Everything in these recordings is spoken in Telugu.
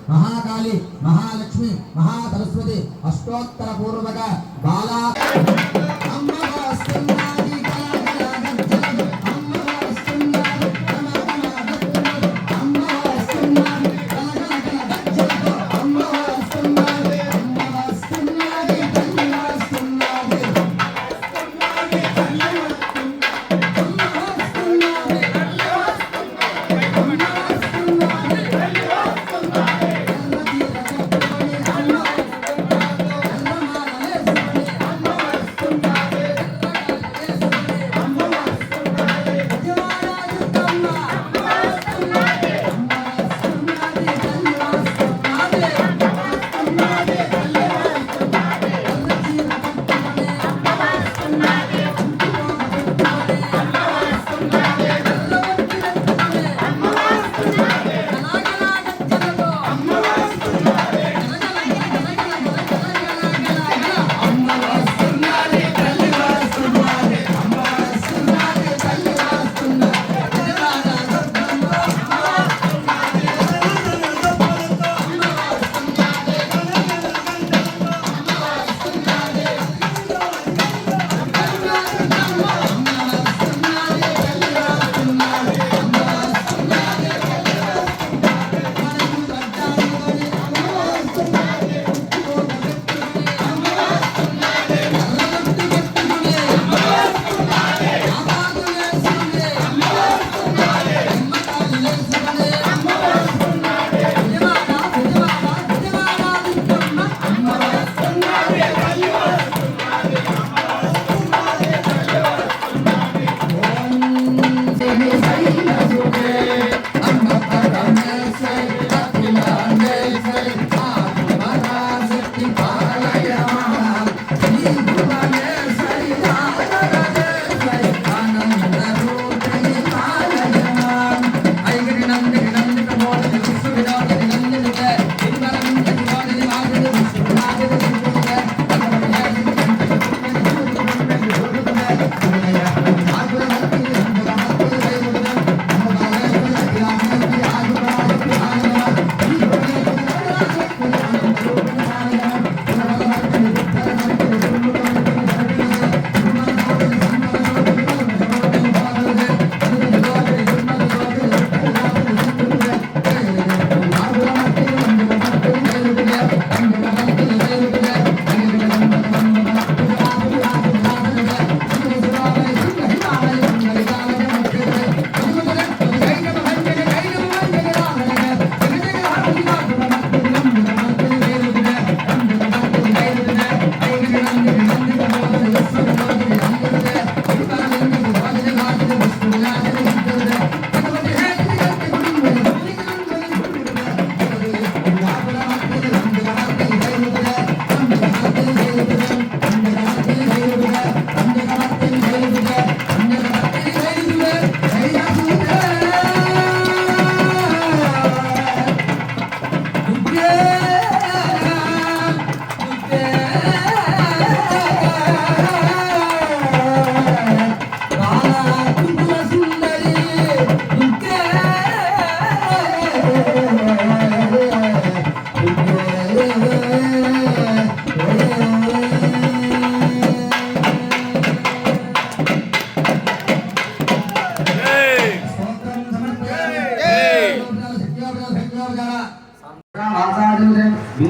महाकाली महालक्ष्मी महासरस्वती अष्टोत्तर पूर्वक बाला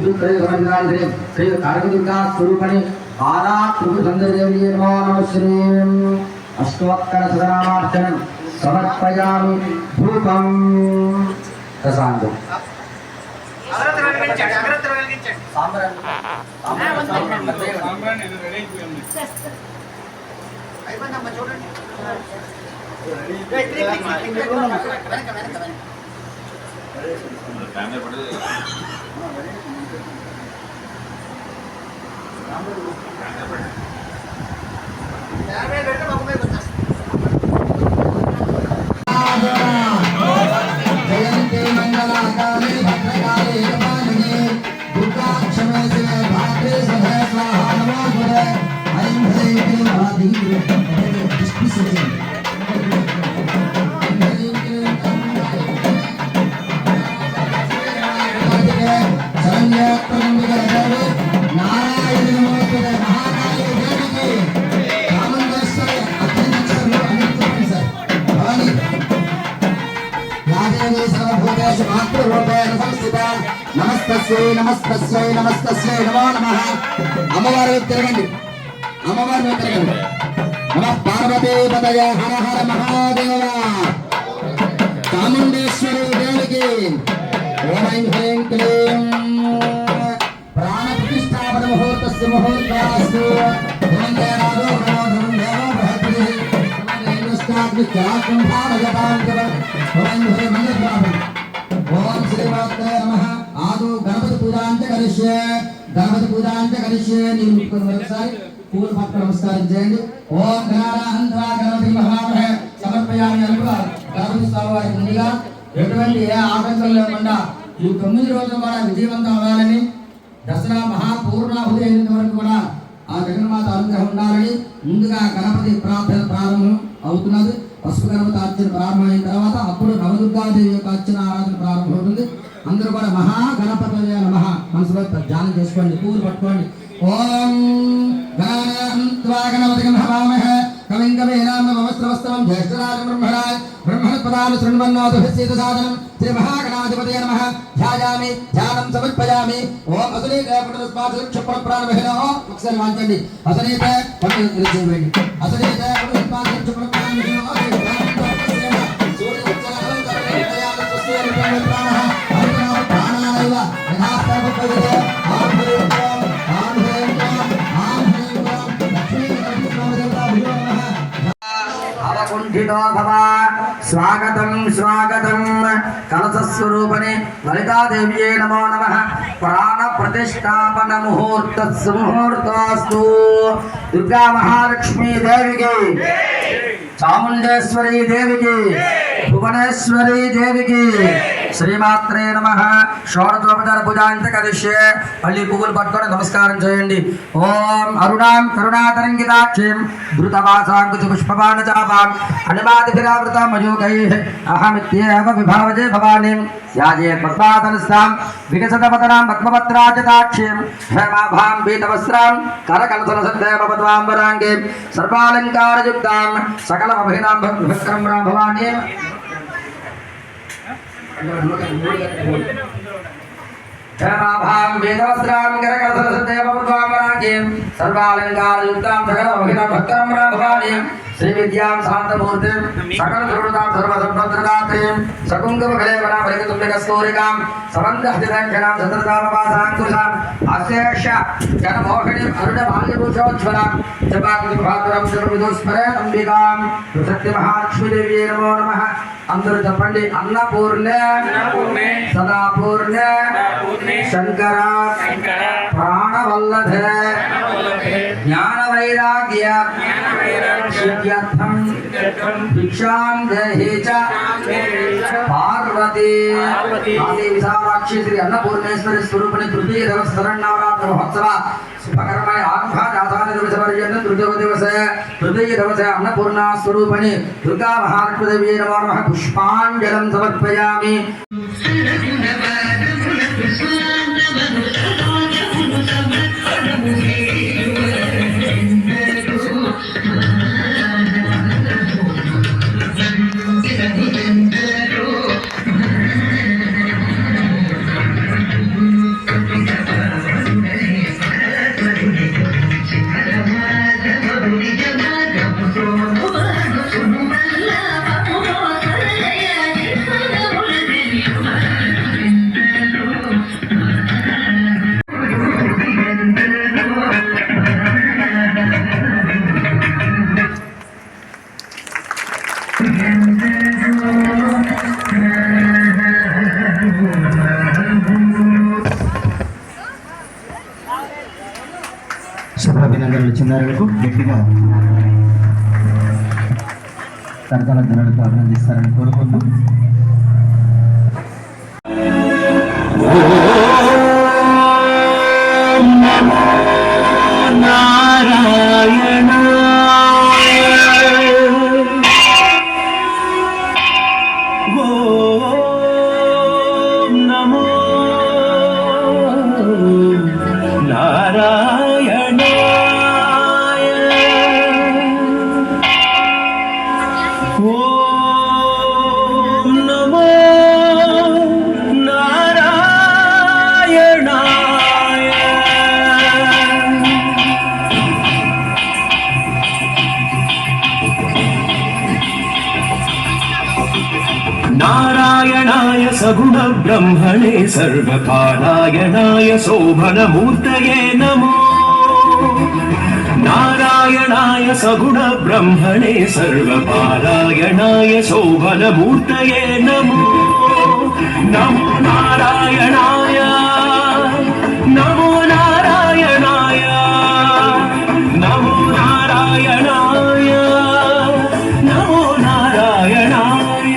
श्री काकदुर्गा स्वरूपणि बाला त्रिपुरसुन्दरीदेवी नमो नमः श्रीं अष्टोत्तरशतनामार्चनं समर्पयामि धूपं प्रसादं जयंती मंगलाकाले भद्रकाले कपालिनी दुर्गा क्षमे शिवे भाद्रे सभे स्वाहा नमो गुरे ऐं ह्रीं क्लीं महादेवी दृष्टि से शरण्य प्रबंधक नारायण नमोस्तुते महाकाली देवी की चामुंडेश्वरी अखिलेश्वरी अनित्यं सर भवानी राजेन्द्र सर्वभूतेषु मातृरूपेण संस्थिता नमस्तस्यै नमस्तस्यै नमस्तस्यै नमो नमः अम्मवारु तिरगंడి अम्मवारु तिरगंడి नमः पार्वती पतये हर हर महादेव चामुंडेश्वरी देवी की ओम ऐं ह्रीं क्लीं प्राण प्रतिष्ठापन मुहूर्तस्य मुहूर्तास्तु वन्दे राजो भवो देवो बृहस्पतिः नमस्कारं भारयतां ओम श्रीमात्रे नमः आदौ गणपति पूजांच करिष्ये నేను ముట్టుకొని ఒకసారి పూలు పట్టుకొని నమస్కారం చేయండి ఓం గణానాహంత్వా గణపతి మహామహే సమర్పయామి అనుగా గణపతి స్వామి వారి ముందుగా ఎటువంటి ఏ ఆటంకం లేకుండా ఈ 9 రోజులు కూడా విజయవంతం అవ్వాలని దసరా మహాపూర్ణాహుతి అయినంత వరకు కూడా ఆ జగన్మాత అనుగ్రహం ఉండాలని ముందుగా గణపతి ప్రార్థన ప్రారంభం అవుతున్నది పసుపు గణపతి అర్చన ప్రారంభమైన తర్వాత అప్పుడు నవదుర్గాదేవి యొక్క అర్చన ఆరాధన ప్రారంభమవుతుంది అందరూ కూడా మహాగణపతయ నమః మనసులో ధ్యానం చేసుకోండి పూలు పట్టుకోండి ఓం గణానాహంత్వా గణపతిం హవామహే కవిం కవీనాం నమస్త్రవస్తవం జ్యేష్ఠరాజం బ్రహ్మణపదాలు శృణ్వన్నోతుభిస్సిత సాధనం శ్రీ మహాగణాధిపతయ నమః ధ్యాయామి ధ్యానం సమర్పయామి ఓం అసనీతే పునరుస్మాక్షణ ప్రాణమహినో ఒకసారి వాంచండి అసనీతే పునరుస్మాక్షణ అసనీతే పునరుస్మాక్షణ ప్రాణమహినో అవకుంఠితో భవ స్వాగతం స్వాగతం కలశస్వరూపిణి లలితాదేవ్యై నమో నమః ప్రాణ ప్రతిష్టాపన ముహూర్తోస్తు దుర్గా మహాలక్ష్మీ దేవికి చాముండేశ్వరీ దేవికి భువనేశ్వరీ దేవికి శ్రీమాత్రే నమః షోడశోపచార పూజాంత కరిష్యే మళ్ళీ పువ్వులు పట్టుకొని నమస్కారం చేయండి ఓం అరుణాం కరుణాతరంగితాక్షిం ధృతవాసాంకుచ పుష్పవాన చాపాం అనిమాదిభిరావృతాం మయూకైః అహమిత్యేవ విభావజే భవానీం యాజే పద్మాసనస్థాం వికసితపతనాం పద్మపత్రాజితాక్షిం హేమాభాం పీతవస్త్రాం కరకలసలసద్దేవ పద్మాంబరాంగీం సర్వాలంకారయుక్తాం సకలమభినాం భక్రమ్రాం భవానీం హేమాభాం వేదవస్త్రాం కరకలసలసద్దేవ పద్మాంబరాంగీం సర్వాలంకారయుక్తాం సకలమభినాం భక్రమ్రాం భవానీం శ్రీ విద్యాం శాంతమూర్తిం సకల దుర్గతాం సర్వసంపత్ప్రదాత్రీం సకుంకుమకలేవరాం పరికతుంబికస్తూరికాం సమంతహృదయక్షణాం సతతామవాసాంకుశాం అశేష జనమోహినీం అరుణ బాల్యభూషోజ్వలాం జపాకుతుభాతురం శుభవిదుస్మరే అంబికాం సత్య మహాలక్ష్మీదేవ్యై నమో నమః అందరూ చెప్పండి అన్నపూర్ణే సదాపూర్ణే శంకర ప్రాణవల్లభే జ్ఞాన వైరాగ్య సిద్ధ్యర్థం భిక్షాం దేహి చ పార్వతీ ఆది విశాలాక్షి శ్రీ అన్నపూర్ణేశ్వరి స్వరూపిణి తృతీయ దివస శరన్నవరాత్రి మహోత్సవ శుభకరమయ ఆరుభాజాసాని దివస పర్యంతం తృతీయ దివసే అన్నపూర్ణా స్వరూపిణి దుర్గా మహాలక్ష్మీదేవ్యై నమో నమః పుష్పాంజలిం సమర్పయామి పూజారులకు గట్టిగా కరతాల ధనలతో అభినందిస్తారని కోరుకుంటూ నారాయణ నమో నారాయణ నమో नारायणाय सगुण ब्रह्मणे सर्वकारायणाय शोभनमूर्तये नमो नारायणाय सगुण ब्रह्मणे सर्वकारायणाय शोभनमूर्तये नमो नमो नारायणाय नमो नारायणाय नमो नारायणाय नमो नारायणाय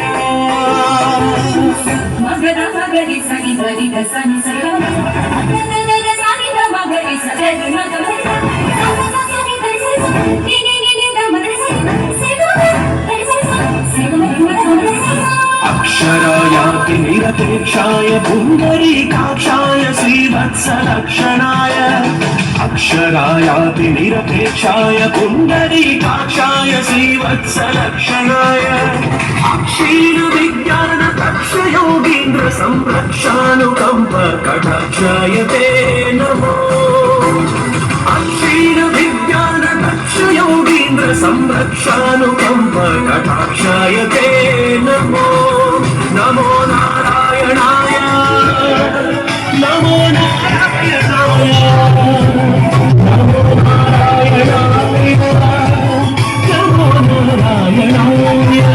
मगरा मगरी सनी गरी दसनी सनी नननन सनी द मगरी सनी मगरी सनी गरी सनी नी द मगरी सनी अक्षरायाति निरपेक्षाय पुण्डरीकाक्षाय श्रीवत्सलक्षणाय अक्षरायाति निरपेक्षाय पुण्डरीकाक्षाय श्रीवत्सलक्षणाय अक्षीर विज्ञान कक्षयोगीन्द्र संरक्षानुकम्प कटाक्षाय ते नमो अक्षीर विज्ञान कक्षयोगीन्द्र संरक्षानुकम्प कटाक्षाय ते नमो नमो नारायणाय नमो नारायणाय नमो नारायणाय नमो नारायणाय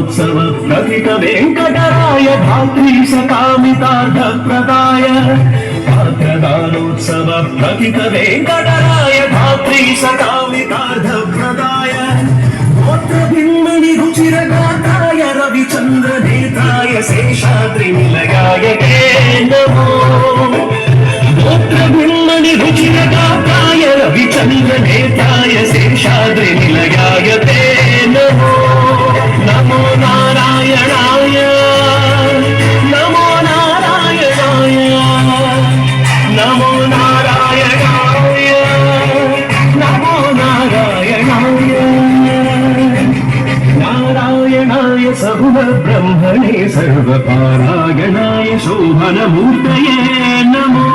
उत्सव प्रथित वेंकटराय धात्री सकामितार्थ प्रदाय पात्रदानोत्सव प्रथित वेंकटराय धात्री सकामितार्थ प्रदाय गोत्रभिन्मणि रुचिरगाताय रविचंद्र नेताय शेषाद्रि निलयाय ते नमो गोत्रभिन्मणि रुचिरगाताय रविचंद्र नेताय शेषाद्रि निलयाय ते नमो नमो नारायणाय नमो नारायणाय नमो नारायणाय नमो नारायणाय नारायणाय सगुण ब्रह्मणे सर्वकारायणाय शोभनमूर्तये नमो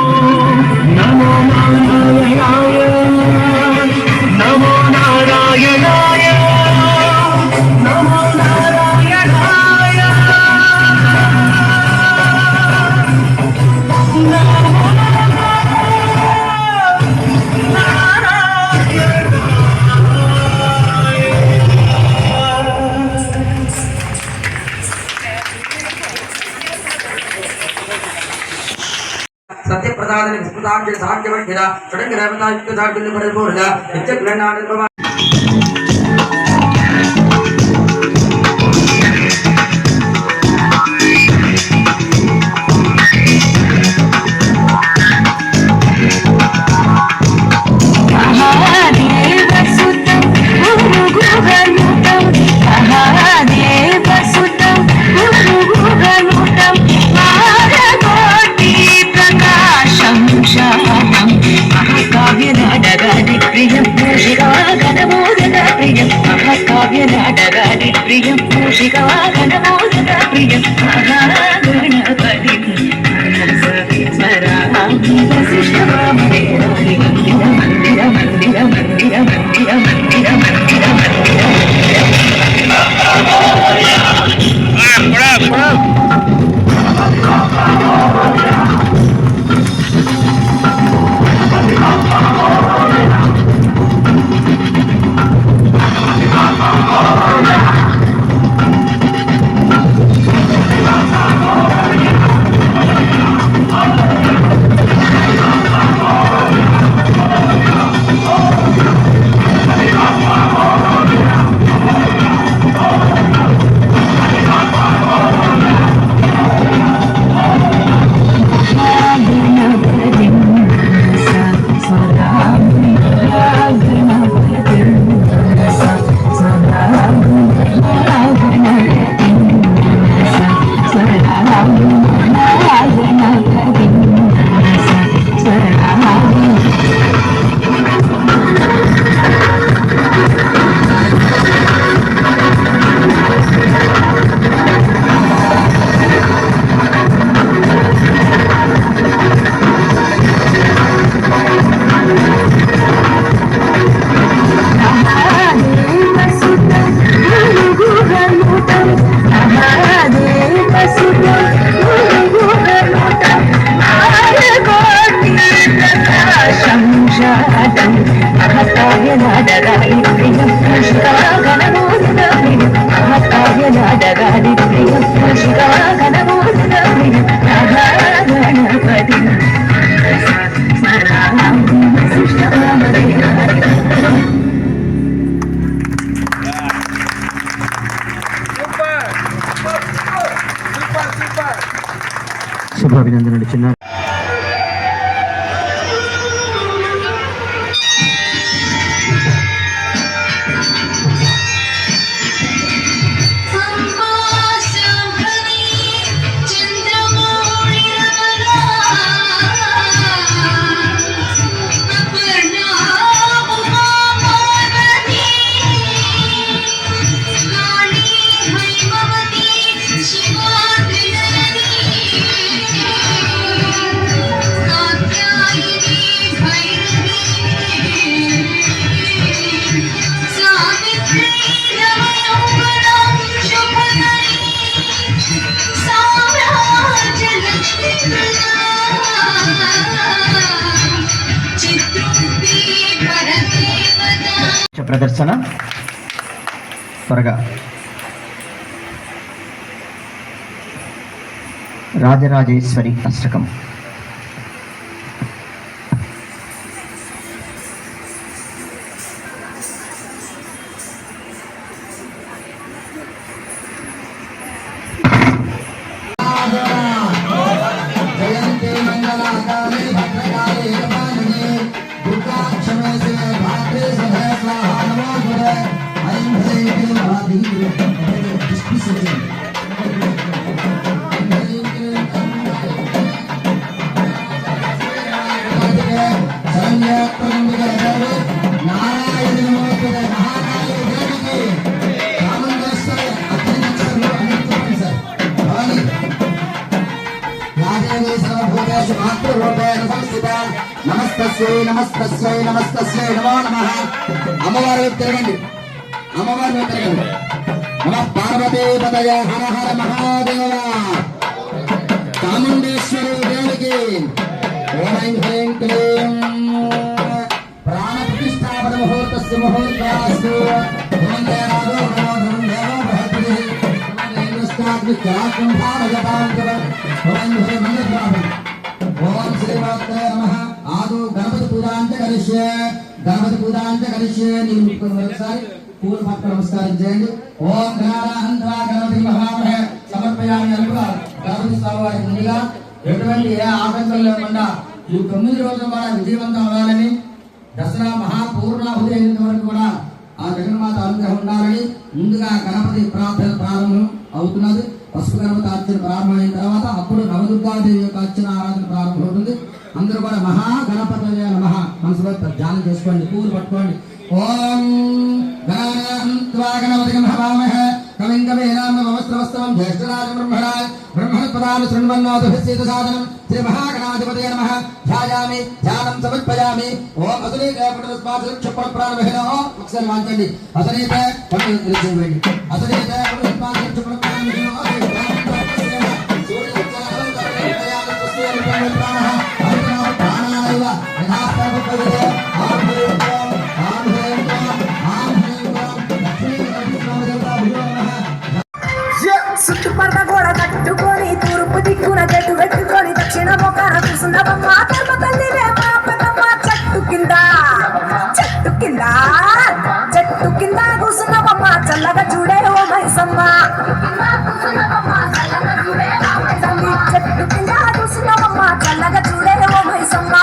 नमो नारायणाय नमो नारायणाय नमो नारायणाय सत्य प्रदान विस्मृतांग साध्य वैद्यदा षडंग रेवता युक्त दार्ढ्य परिपूर्ण नित्य ग्रहणानुपमा प्रियं मूषिका गणमोदक प्रियं महागणपति स्मरामि वसिष्ठवामहे मंदिर मंदिर मंदिर मंदिर मंदिर मंदिर मंदिर मंदिर మహకావ్య నాటగాడి ప్రియం శిఖరాగణమూర్త ప్రియం మహకావ్య నాటగాడి ప్రియం శిఖరాగణమూర్త ప్రియం గణపతి శుభాభినందనలు చిన్న ప్రదర్శన త్వరగా రాజరాజేశ్వరి అష్టకం నమస్తస్యై నమస్తస్యై నమస్తస్యై నమో నమః. అమ్మవారు వైపు తిరగండి, అమ్మవారి వైపు తిరగండి. నమః పార్వతీపతయ హర హర మహాదేవ. చాముండేశ్వరి దేవికి ఓం హ్రీం క్లీం ప్రాణ ప్రతిష్టాపన ముహూర్తస్య ముహూర్తాస్తు. ఓం దేవాదో నమో దేవో బృహస్పతిః. ఓం ఇంద్రస్తాగ్ని చాకం భారజపాంకవ. ఓం హ్రీం మంగళాభం. ఓం శ్రీమాత్రే నమః. ఆదు గణపతి పూజాంచ కలిష్యే, గణపతి పూజాంచ కలిష్యే. నీళ్ళు ముట్టుకొని మరొకసారి పూలు పట్టుకొని నమస్కారం చేయండి. ఓం గణానాహంత్వా గణపతి మహామహే సమర్పయామి అనుగా గణపతి స్వామి వారికి ముందుగా ఎటువంటి ఏ ఆటంకం లేకుండా ఈ 9 రోజులు కూడా విజయవంతం అవ్వాలని, దసరా మహాపూర్ణాహుతి అయినంత వరకు కూడా ఆ జగన్మాత అనుగ్రహం ఉండాలని ముందుగా గణపతి ప్రార్థన ప్రారంభం అవుతున్నది. పసుపు గణపతి అర్చన ప్రారంభమైన తర్వాత అప్పుడు నవదుర్గాదేవి యొక్క అర్చన ఆరాధన ప్రారంభమవుతుంది. అందరూ కూడా మహాగణపతి నమః మనసులో ధ్యానం చేసుకోండి, పూలు పట్టుకోండి. ఓం గణానాహంత్వా గణపతిం హవామహే కవిం కవీనాం నమస్తవస్తవం జ్యేష్ఠరాజం బ్రహ్మణపదాను శృణ్వన్నోదభిస్సేతు సాధనం శ్రీ మహాగణాధిపతయే నమః. ధ్యాయామి ధ్యానం సమర్పయామి. ఓం అసనీతే పునరుస్పాదక్షపణ ప్రాణమహినో. ఒకసారి వాంచండి. అసనీతే పండితుడి అసనీతే పునరుస్పాదక్షపణ ప్రాణమహినో. చుట్టుపక్కల గోడ కట్టుకొని తూర్పు దిక్కున చెట్టు పెట్టుకొని దక్షిణ మొక్కన కూసున్నవమ్మ ధర్మ తల్లివే మా పెద్దమ్మ. చెట్టు కింద చెట్టు కింద చెట్టు కింద కూసున్నవమ్మ చల్లగా చూడే ఓ మైసమ్మ. చెట్టు కింద కూసున్నవమ్మ చల్లగా చూడే ఓ మైసమ్మ.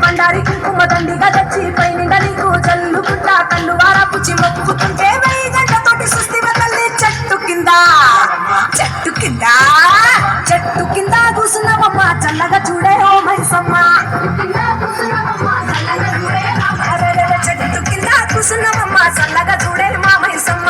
బండారి కుంకుమ దండిగా తెచ్చి పై నిండా నీకు చల్లుకుంటా కళ్ళు వారా పుచ్చి మొక్కుతుంటే 1000 గంటతోటి సుస్థివ తల్లి. చెట్టు కింద చెట్టు కింద చెట్టు కింద కూసున్నవమ్మ చల్లగా చూడే ఓ మైసమ్మ. చెట్టు కింద కూసున్నవమ్మ చల్లగా చూడే మా మైసమ్మ.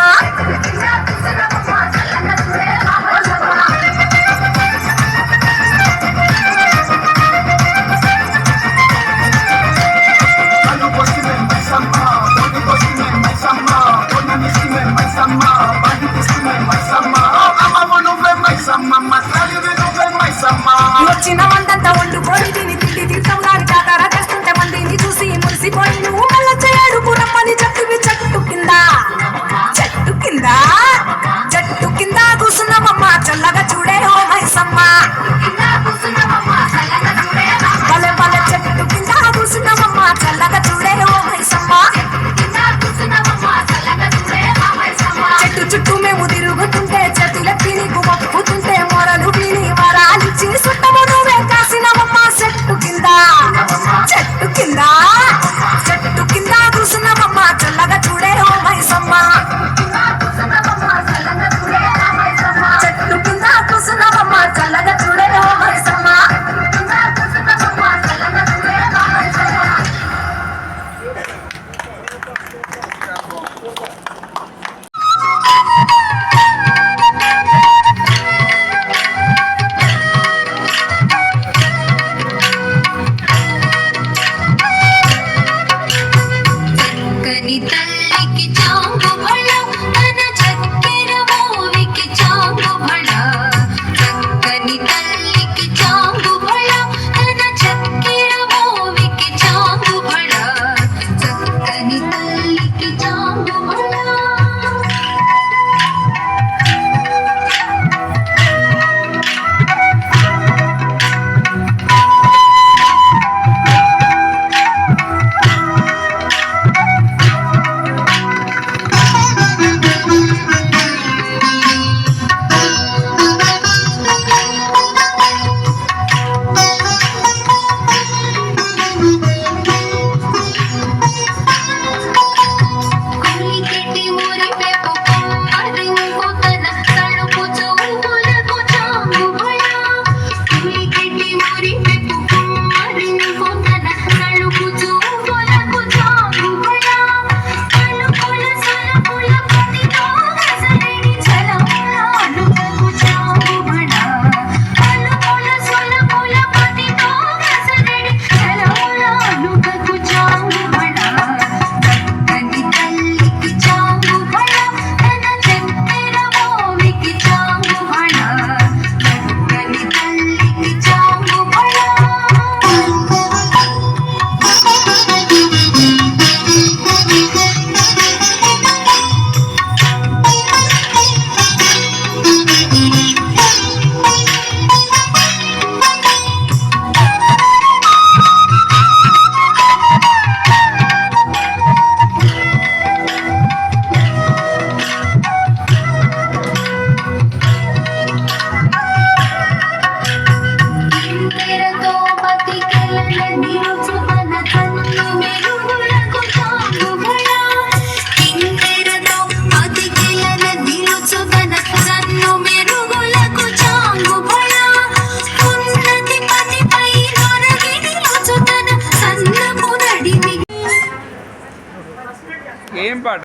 ఏం పాట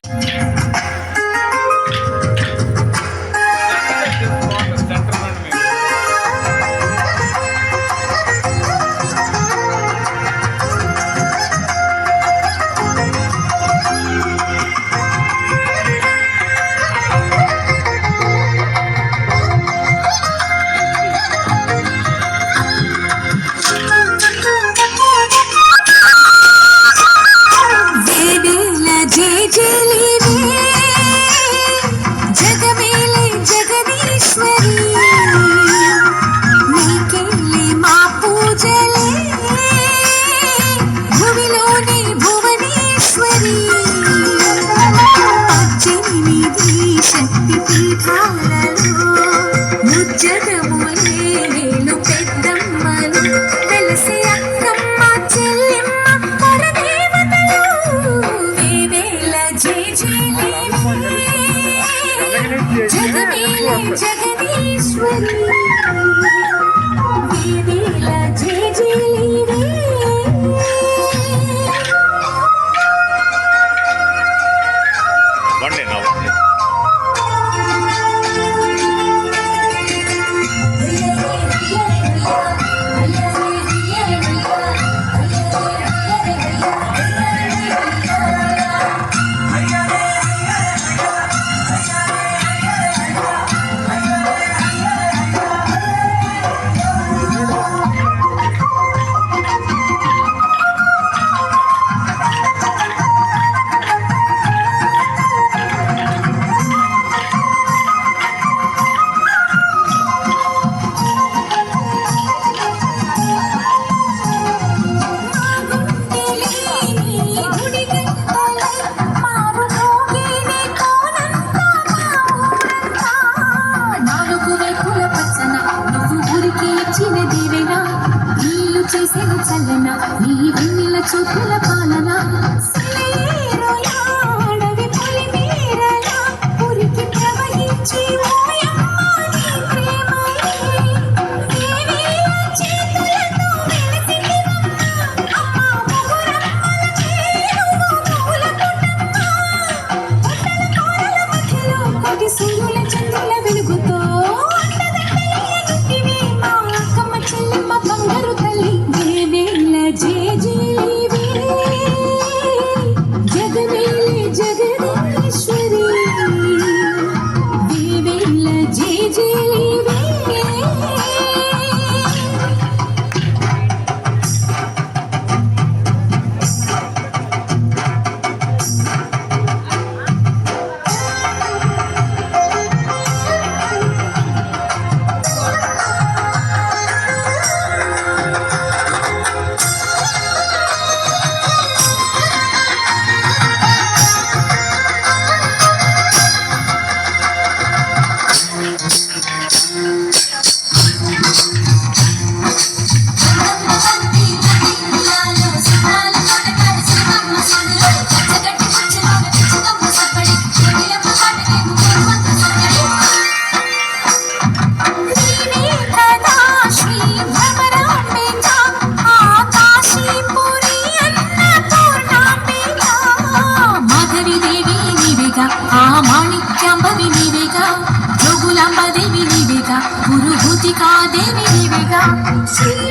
Shri